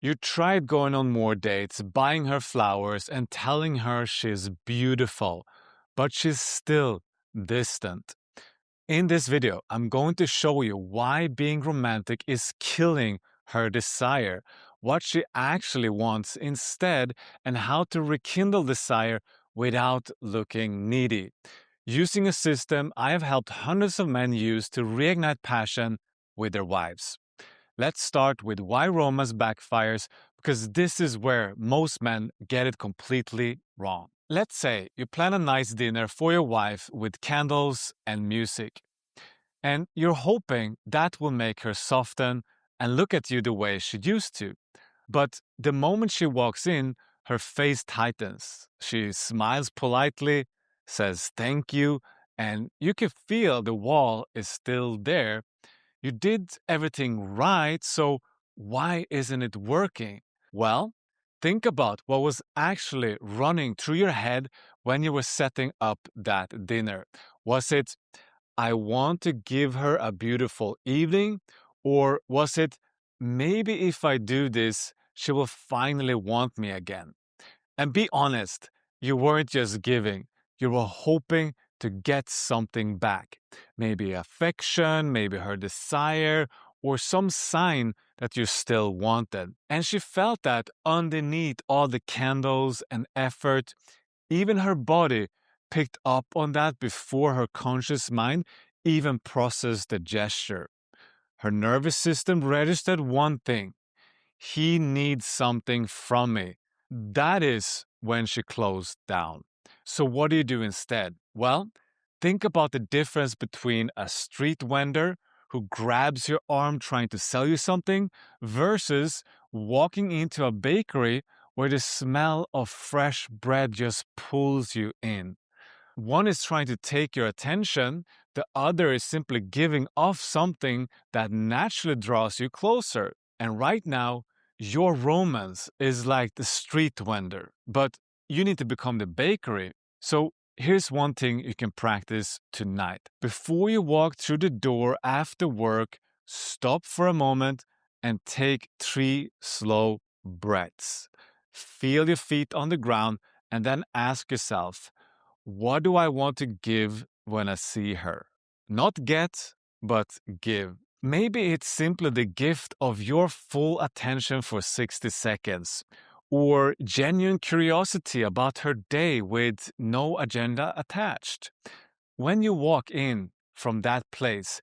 You tried going on more dates, buying her flowers, and telling her she's beautiful, but she's still distant. In this video, I'm going to show you why being romantic is killing her desire, what she actually wants instead, and how to rekindle desire without looking needy. Using a system I have helped hundreds of men use to reignite passion with their wives. Let's start with why romance backfires, because this is where most men get it completely wrong. Let's say you plan a nice dinner for your wife with candles and music, and you're hoping that will make her soften and look at you the way she used to. But the moment she walks in, her face tightens. She smiles politely, says thank you, and you can feel the wall is still there. You did everything right, so why isn't it working? Well, think about what was actually running through your head when you were setting up that dinner. Was it, I want to give her a beautiful evening? Or was it, maybe if I do this, she will finally want me again? And be honest, you weren't just giving, you were hoping to get something back. Maybe affection, maybe her desire, or some sign that you still wanted. And she felt that underneath all the candles and effort, even her body picked up on that before her conscious mind even processed the gesture. Her nervous system registered one thing: he needs something from me. That is when she closed down. So, what do you do instead? Well, think about the difference between a street vendor who grabs your arm trying to sell you something versus walking into a bakery where the smell of fresh bread just pulls you in. One is trying to take your attention, the other is simply giving off something that naturally draws you closer. And right now, your romance is like the street vendor, but you need to become the bakery. So here's one thing you can practice tonight. Before you walk through the door after work, stop for a moment and take 3 slow breaths. Feel your feet on the ground and then ask yourself, what do I want to give when I see her? Not get, but give. Maybe it's simply the gift of your full attention for 60 seconds, or genuine curiosity about her day with no agenda attached. When you walk in from that place,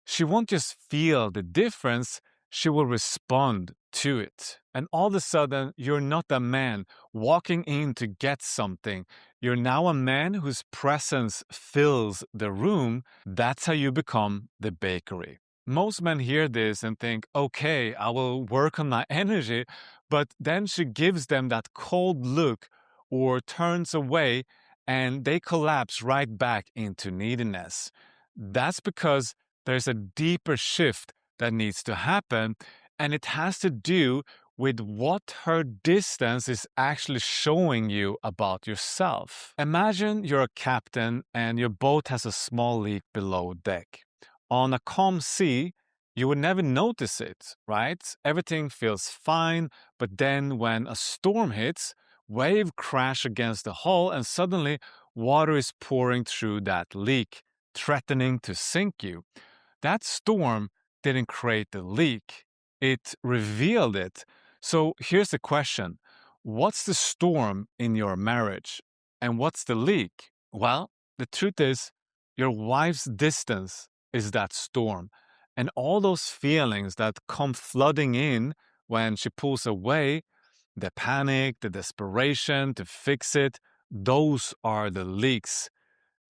she won't just feel the difference, she will respond to it. And all of a sudden, you're not a man walking in to get something. You're now a man whose presence fills the room. That's how you become the bakery. Most men hear this and think, okay, I will work on my energy, but then she gives them that cold look or turns away and they collapse right back into neediness. That's because there's a deeper shift that needs to happen, and it has to do with what her distance is actually showing you about yourself. Imagine you're a captain and your boat has a small leak below deck. On a calm sea, you would never notice it, right? Everything feels fine, but then when a storm hits, waves crash against the hull and suddenly water is pouring through that leak, threatening to sink you. That storm didn't create the leak, it revealed it. So here's the question: what's the storm in your marriage? And what's the leak? Well, the truth is, your wife's distance is that storm. And all those feelings that come flooding in when she pulls away, the panic, the desperation to fix it, those are the leaks.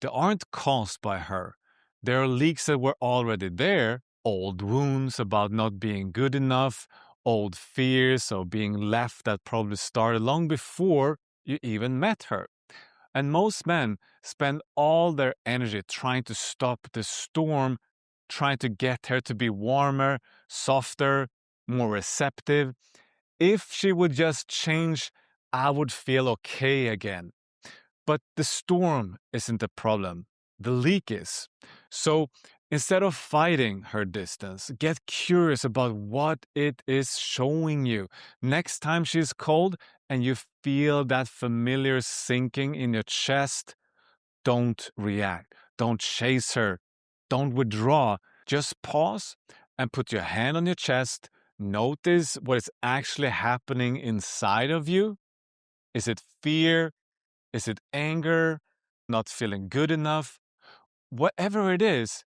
They aren't caused by her. There are leaks that were already there, old wounds about not being good enough, old fears of being left that probably started long before you even met her. And most men spend all their energy trying to stop the storm, trying to get her to be warmer, softer, more receptive. If she would just change, I would feel okay again. But the storm isn't the problem. The leak is. So Instead of fighting her distance, get curious about what it is showing you. Next time she's cold and you feel that familiar sinking in your chest, don't react. Don't chase her. Don't withdraw. Just pause and put your hand on your chest. Notice what is actually happening inside of you. Is it fear? Is it anger? Not feeling good enough? Whatever it is,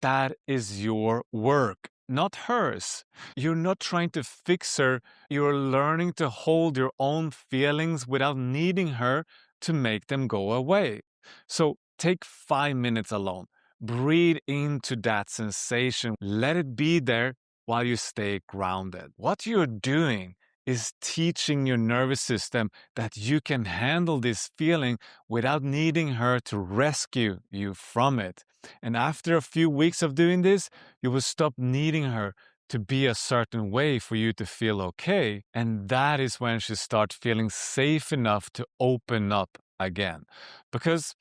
that is your work, not hers. You're not trying to fix her. You're learning to hold your own feelings without needing her to make them go away. So take 5 minutes alone. Breathe into that sensation. Let it be there while you stay grounded. What you're doing is teaching your nervous system that you can handle this feeling without needing her to rescue you from it. And after a few weeks of doing this, you will stop needing her to be a certain way for you to feel okay. And that is when she starts feeling safe enough to open up again. Because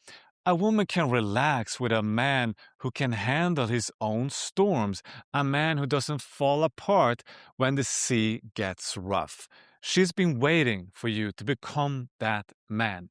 a woman can relax with a man who can handle his own storms, a man who doesn't fall apart when the sea gets rough. She's been waiting for you to become that man.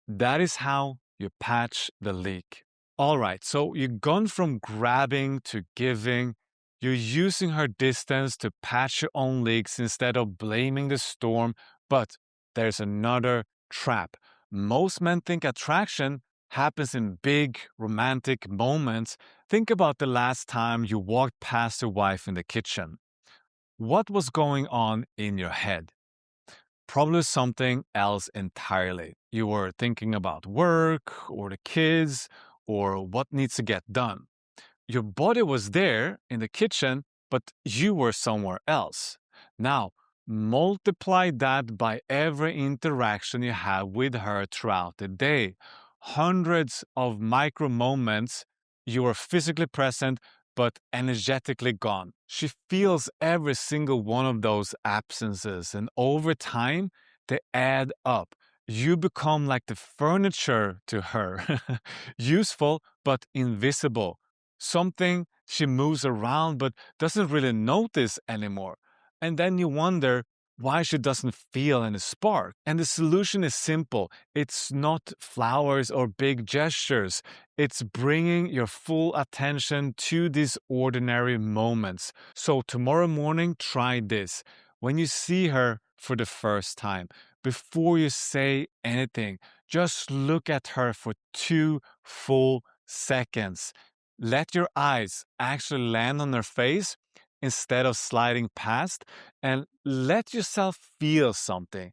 That is how you patch the leak. All right, so you've gone from grabbing to giving. You're using her distance to patch your own leaks instead of blaming the storm. But there's another trap. Most men think attraction happens in big romantic moments. Think about the last time you walked past your wife in the kitchen. What was going on in your head? Probably something else entirely. You were thinking about work or the kids or what needs to get done. Your body was there in the kitchen, but you were somewhere else. Now, multiply that by every interaction you have with her throughout the day. Hundreds of micro moments you are physically present but energetically gone. She feels every single one of those absences, and over time, they add up. You become like the furniture to her, useful but invisible. Something she moves around but doesn't really notice anymore. And then you wonder why she doesn't feel any spark. And the solution is simple. It's not flowers or big gestures. It's bringing your full attention to these ordinary moments. So tomorrow morning, try this. When you see her for the first time, before you say anything, just look at her for 2 full seconds. Let your eyes actually land on her face instead of sliding past, and let yourself feel something.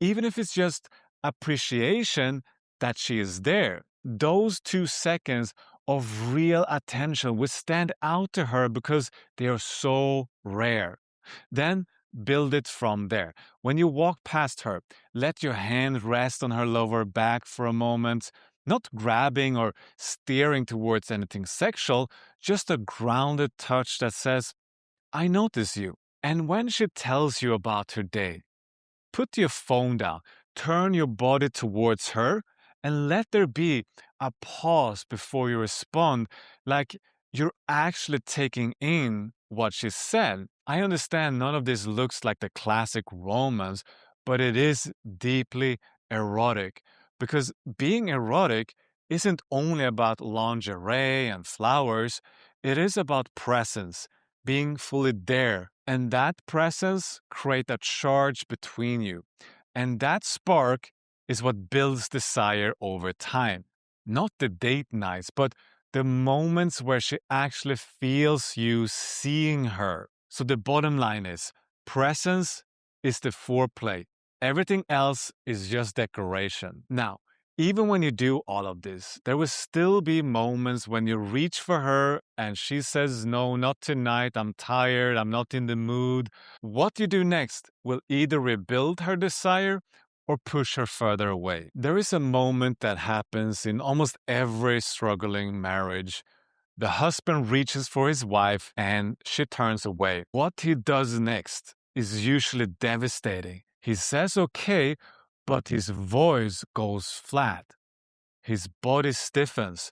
Even if it's just appreciation that she is there, those 2 seconds of real attention will stand out to her because they are so rare. Then build it from there. When you walk past her, let your hand rest on her lower back for a moment, not grabbing or steering towards anything sexual, just a grounded touch that says, I notice you. And when she tells you about her day, put your phone down, turn your body towards her, and let there be a pause before you respond, like you're actually taking in what she said. I understand none of this looks like the classic romance, but it is deeply erotic because being erotic isn't only about lingerie and flowers, it is about presence, being fully there. And that presence creates a charge between you. And that spark is what builds desire over time. Not the date nights, but the moments where she actually feels you seeing her. So the bottom line is presence is the foreplay. Everything else is just decoration. Now, even when you do all of this, there will still be moments when you reach for her and she says, no, not tonight. I'm tired. I'm not in the mood. What you do next will either rebuild her desire or push her further away. There is a moment that happens in almost every struggling marriage. The husband reaches for his wife and she turns away. What he does next is usually devastating. He says okay, but his voice goes flat. His body stiffens.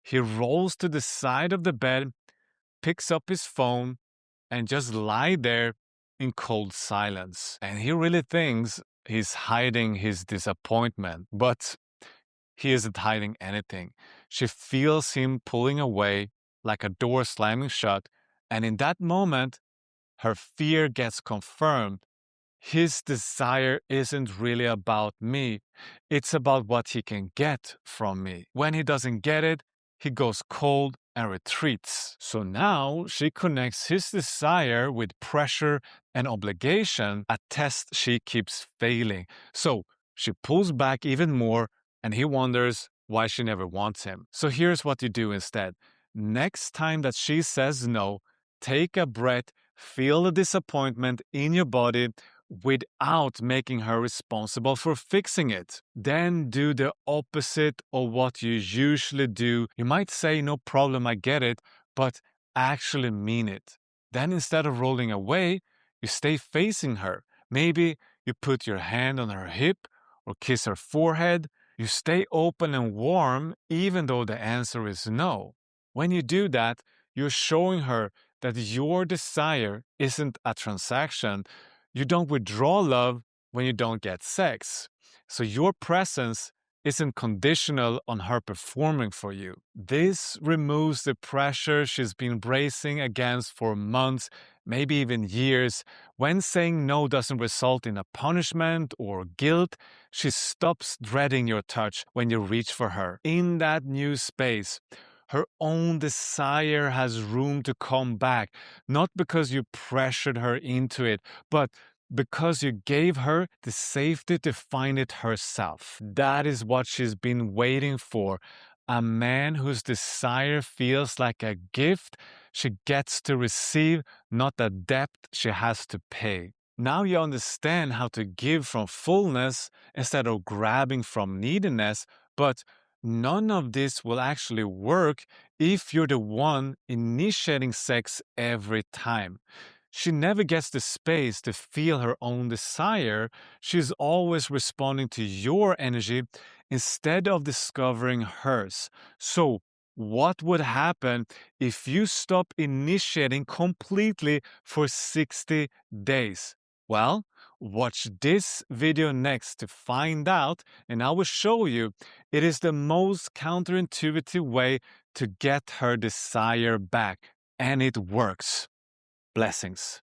He rolls to the side of the bed, picks up his phone, and just lie there in cold silence. And he really thinks he's hiding his disappointment, but he isn't hiding anything. She feels him pulling away like a door slamming shut, and in that moment, her fear gets confirmed. His desire isn't really about me. It's about what he can get from me. When he doesn't get it, he goes cold and retreats. So now she connects his desire with pressure and obligation, a test she keeps failing. So she pulls back even more, and he wonders why she never wants him. So here's what you do instead. Next time that she says no, take a breath, feel the disappointment in your body without making her responsible for fixing it. Then do the opposite of what you usually do. You might say, no problem, I get it, but actually mean it. Then instead of rolling away, you stay facing her. Maybe you put your hand on her hip or kiss her forehead. You stay open and warm even though the answer is no. When you do that, you're showing her that your desire isn't a transaction. You don't withdraw love when you don't get sex. So your presence isn't conditional on her performing for you. This removes the pressure she's been bracing against for months, maybe even years. When saying no doesn't result in a punishment or guilt, she stops dreading your touch when you reach for her. In that new space, her own desire has room to come back, not because you pressured her into it, but because you gave her the safety to find it herself. That is what she's been waiting for. A man whose desire feels like a gift she gets to receive, not a debt she has to pay. Now you understand how to give from fullness instead of grabbing from neediness, but none of this will actually work if you're the one initiating sex every time. She never gets the space to feel her own desire. She's always responding to your energy instead of discovering hers. So, what would happen if you stop initiating completely for 60 days? Well, watch this video next to find out, and I will show you it is the most counterintuitive way to get her desire back, and it works. Blessings.